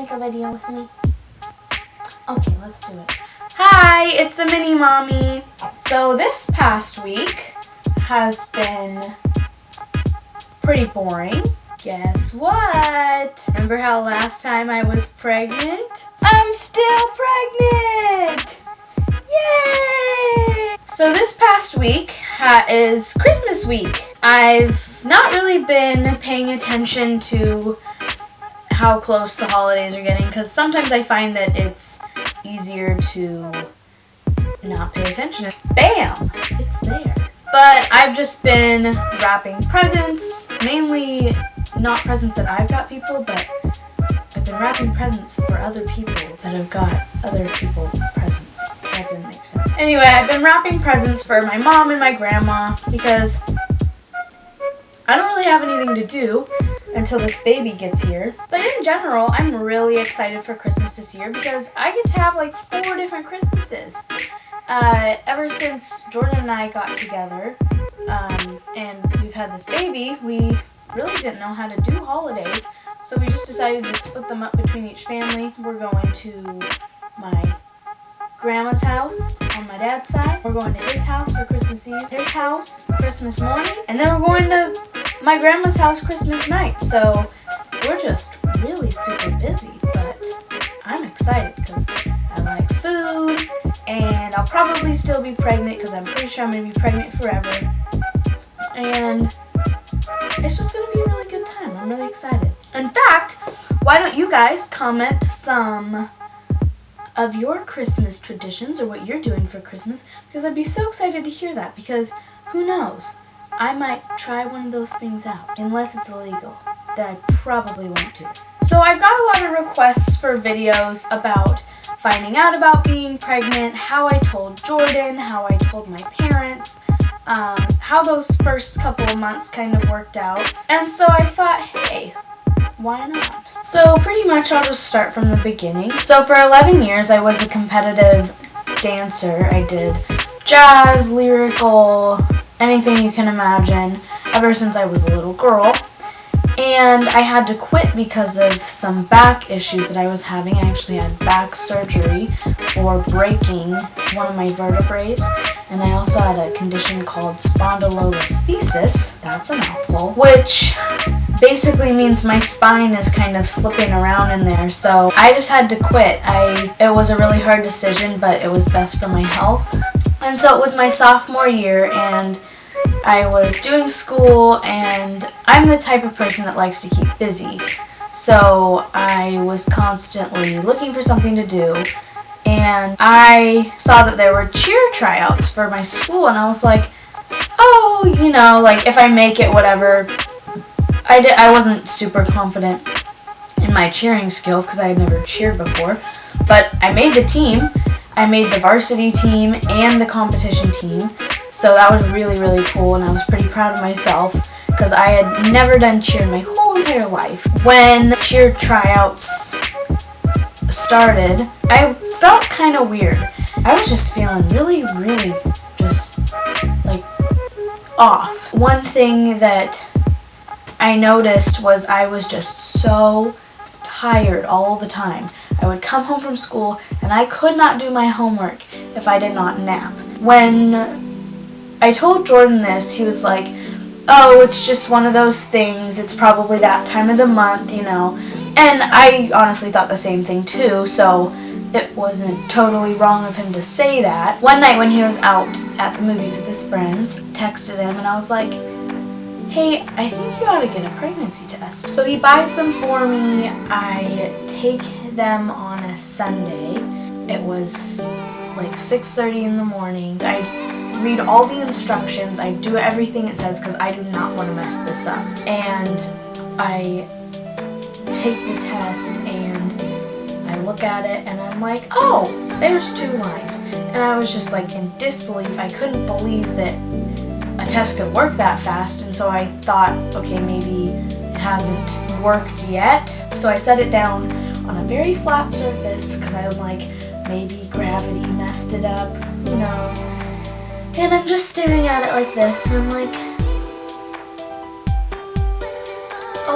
make a video with me? Okay, let's do it. Hi, it's a mini mommy. So this past week has been pretty boring. Guess what? Remember how last time I was pregnant? I'm still pregnant! Yay! So this past week is Christmas week. I've not really been paying attention to how close the holidays are getting because sometimes I find that it's easier to not pay attention. Bam! It's there. But I've just been wrapping presents, mainly not presents that I've got people, but I've been wrapping presents for other people that have got other people presents. That didn't make sense. Anyway, I've been wrapping presents for my mom and my grandma because I don't really have anything to do until this baby gets here. But in general, I'm really excited for Christmas this year because I get to have like 4 different Christmases. Ever since Jordan and I got together and we've had this baby, we really didn't know how to do holidays, so we just decided to split them up between each family. We're going to my grandma's house on my dad's side. We're going to his house for Christmas Eve, his house Christmas morning, and then we're going to my grandma's house Christmas night. So we're just really super busy, but I'm excited because I like food and I'll probably still be pregnant because I'm pretty sure I'm going to be pregnant forever. And it's just going to be a really good time. I'm really excited. In fact, why don't you guys comment some of your Christmas traditions or what you're doing for Christmas, because I'd be so excited to hear that, because who knows, I might try one of those things out. Unless it's illegal, then I probably won't do it. So I've got a lot of requests for videos about finding out about being pregnant, how I told Jordan, how I told my parents, how those first couple of months kind of worked out. And so I thought, hey, why not? So pretty much I'll just start from the beginning. So for 11 years I was a competitive dancer. I did jazz, lyrical, anything you can imagine ever since I was a little girl. And I had to quit because of some back issues that I was having. I actually had back surgery for breaking one of my vertebrae. And I also had a condition called spondylolisthesis, that's a mouthful, which basically means my spine is kind of slipping around in there. So I just had to quit. It was a really hard decision, but it was best for my health. And so it was my sophomore year, and I was doing school, and I'm the type of person that likes to keep busy. So I was constantly looking for something to do, and I saw that there were cheer tryouts for my school, and I was like, oh, you know, like if I make it, whatever. I wasn't super confident in my cheering skills because I had never cheered before, but I made the team. I made the varsity team and the competition team. So that was really, really cool, and I was pretty proud of myself because I had never done cheer in my whole entire life. When cheer tryouts started, I felt kind of weird. I was just feeling really, really just like off. One thing that I noticed was I was just so tired all the time. I would come home from school and I could not do my homework if I did not nap. When I told Jordan this, he was like, oh, it's just one of those things, it's probably that time of the month, you know. And I honestly thought the same thing too, so it wasn't totally wrong of him to say that. One night when he was out at the movies with his friends, texted him and I was like, hey, I think you ought to get a pregnancy test. So he buys them for me. I take them on a Sunday. It was like 6:30 in the morning. I read all the instructions. I do everything it says because I do not want to mess this up. And I take the test and I look at it and I'm like, oh, there's 2 lines. And I was just like in disbelief. I couldn't believe that a test could work that fast, and so I thought, okay, maybe it hasn't worked yet. So I set it down on a very flat surface because I was like, maybe gravity messed it up, who knows. And I'm just staring at it like this, and I'm like,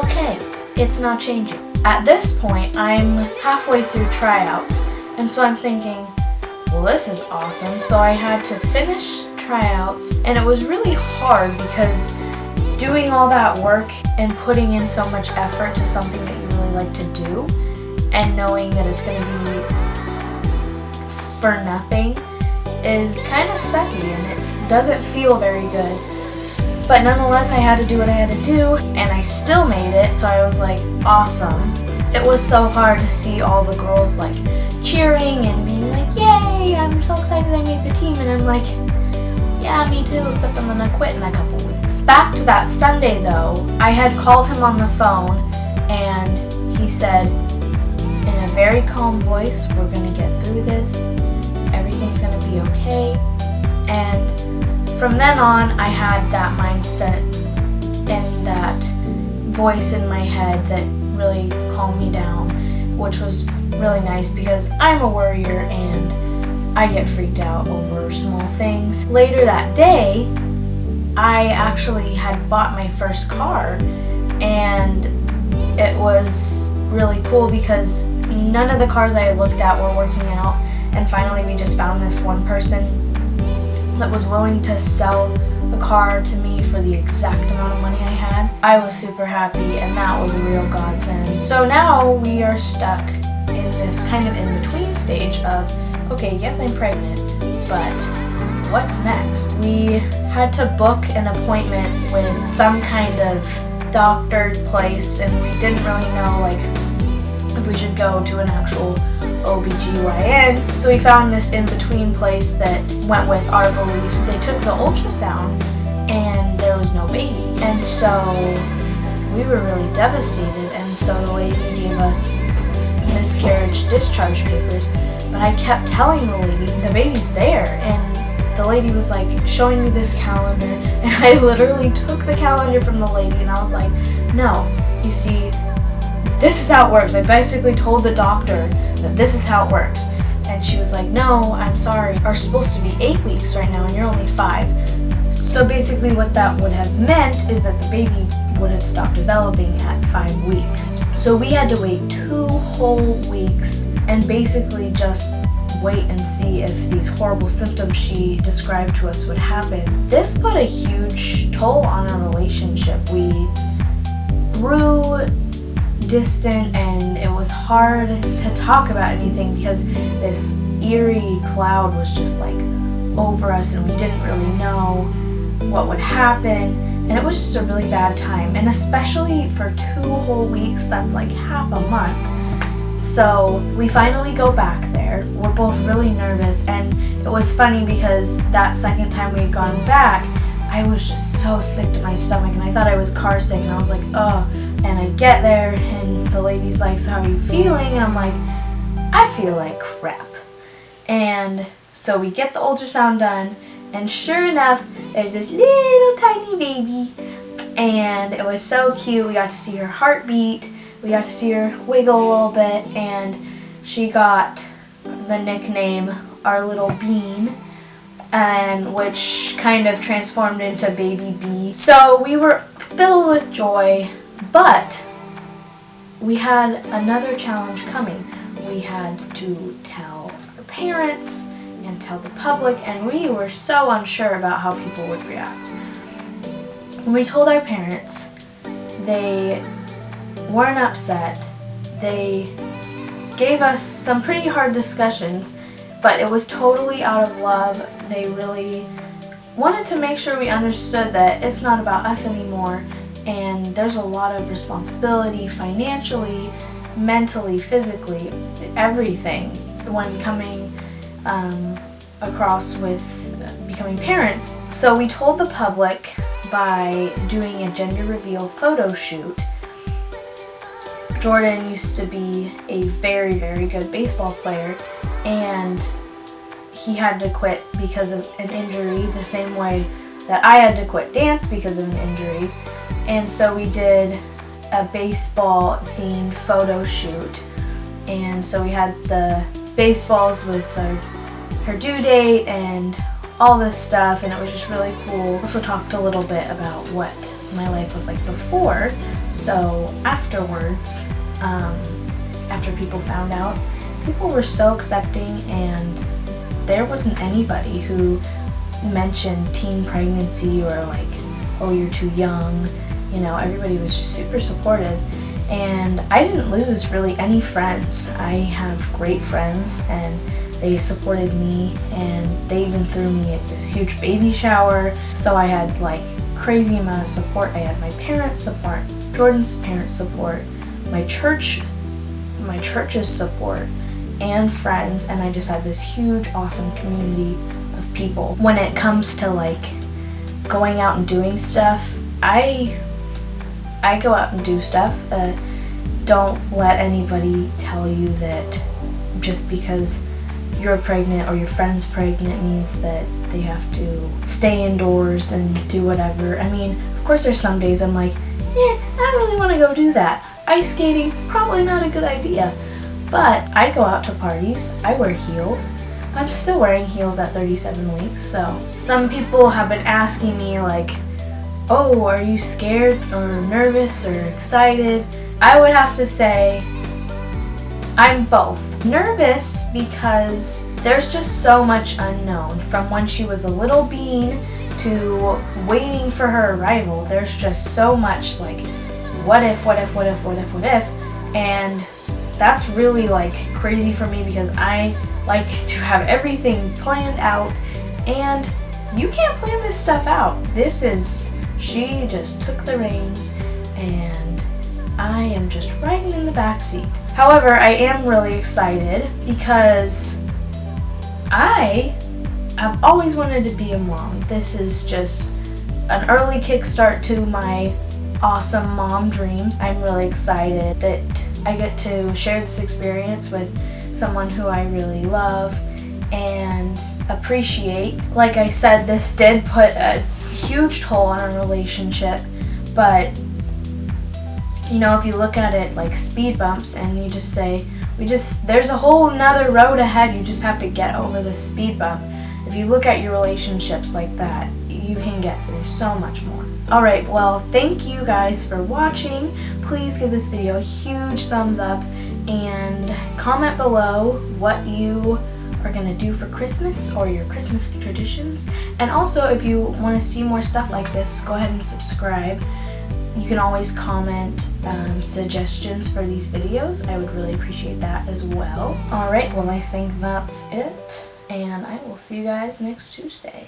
okay, it's not changing. At this point, I'm halfway through tryouts, and so I'm thinking, well, this is awesome. So I had to finish tryouts, and it was really hard because doing all that work and putting in so much effort to something that you really like to do, and knowing that it's going to be for nothing is kind of sucky, and it doesn't feel very good. But nonetheless, I had to do what I had to do, and I still made it, so I was like, awesome. It was so hard to see all the girls like cheering and being like, yay, I'm so excited I made the team, and I'm like, yeah, me too, except I'm gonna quit in a couple weeks. Back to that Sunday though, I had called him on the phone, and he said, in a very calm voice, we're gonna get through this, everything's gonna be okay. And from then on, I had that mindset and that voice in my head that really calmed me down, which was really nice because I'm a worrier and I get freaked out over small things. Later that day, I actually had bought my first car, and it was really cool because none of the cars I had looked at were working out, and finally we just found this one person that was willing to sell the car to me for the exact amount of money I had. I was super happy, and that was a real godsend. So now we are stuck in this kind of in-between stage of, okay, yes, I'm pregnant, but what's next? We had to book an appointment with some kind of doctored place, and we didn't really know like if we should go to an actual OBGYN. So we found this in-between place that went with our beliefs. They took the ultrasound and there was no baby. And so we were really devastated, and so the lady gave us miscarriage discharge papers. But I kept telling the lady, the baby's there, and the lady was like showing me this calendar, and I literally took the calendar from the lady and I was like, no, you see, this is how it works. I basically told the doctor that this is how it works. And she was like, no, I'm sorry. Are supposed to be 8 weeks right now and you're only 5. So basically what that would have meant is that the baby would have stopped developing at 5 weeks. So we had to wait 2 whole weeks and basically just wait and see if these horrible symptoms she described to us would happen. This put a huge toll on our relationship. We grew distant, and it was hard to talk about anything because this eerie cloud was just like over us, and we didn't really know what would happen, and it was just a really bad time, and especially for 2 whole weeks, that's like half a month. So we finally go back there. We're both really nervous, and it was funny because that second time we had gone back, I was just so sick to my stomach, and I thought I was car sick, and I was like, oh. And I get there, and the lady's like, so how are you feeling? And I'm like, I feel like crap. And so we get the ultrasound done, and sure enough, there's this little tiny baby, and it was so cute. We got to see her heartbeat, we got to see her wiggle a little bit, and she got the nickname Our Little Bean, and which kind of transformed into Baby B. So we were filled with joy, but we had another challenge coming. We had to tell our parents and tell the public, and we were so unsure about how people would react. When we told our parents, they weren't upset. They gave us some pretty hard discussions, but it was totally out of love. They really wanted to make sure we understood that it's not about us anymore, and there's a lot of responsibility financially, mentally, physically, everything when coming across with becoming parents. So we told the public by doing a gender reveal photo shoot. Jordan used to be a very, very good baseball player, and he had to quit because of an injury the same way that I had to quit dance because of an injury. And so we did a baseball themed photo shoot, and so we had the baseballs with her due date and all this stuff, and it was just really cool. Also talked a little bit about what my life was like before. So afterwards, after people found out. People were so accepting, and there wasn't anybody who mentioned teen pregnancy or like, oh, you're too young. You know, everybody was just super supportive. And I didn't lose really any friends. I have great friends, and they supported me, and they even threw me at this huge baby shower. So I had like crazy amount of support. I had my parents' support, Jordan's parents' support, my church's support, and friends, and I just had this huge, awesome community of people. When it comes to like going out and doing stuff, I go out and do stuff. Don't let anybody tell you that just because you're pregnant or your friend's pregnant means that they have to stay indoors and do whatever. I mean, of course there's some days I'm like, I don't really want to go do that. Ice skating, probably not a good idea. But I go out to parties, I wear heels. I'm still wearing heels at 37 weeks, so. Some people have been asking me like, oh, are you scared or nervous or excited? I would have to say I'm both. Nervous because there's just so much unknown. From when she was a little bean to waiting for her arrival, there's just so much like, what if, and that's really like crazy for me because I like to have everything planned out, and you can't plan this stuff out. She just took the reins, and I am just riding in the back seat. However, I am really excited because I've always wanted to be a mom. This is just an early kickstart to my awesome mom dreams. I'm really excited that I get to share this experience with someone who I really love and appreciate. Like I said, this did put a huge toll on our relationship, but you know, if you look at it like speed bumps and you just say, there's a whole nother road ahead, you just have to get over the speed bump. If you look at your relationships like that, you can get through so much more. Alright, well, thank you guys for watching. Please give this video a huge thumbs up and comment below what you are going to do for Christmas or your Christmas traditions. And also, if you want to see more stuff like this, go ahead and subscribe. You can always comment suggestions for these videos. I would really appreciate that as well. Alright, well, I think that's it, and I will see you guys next Tuesday.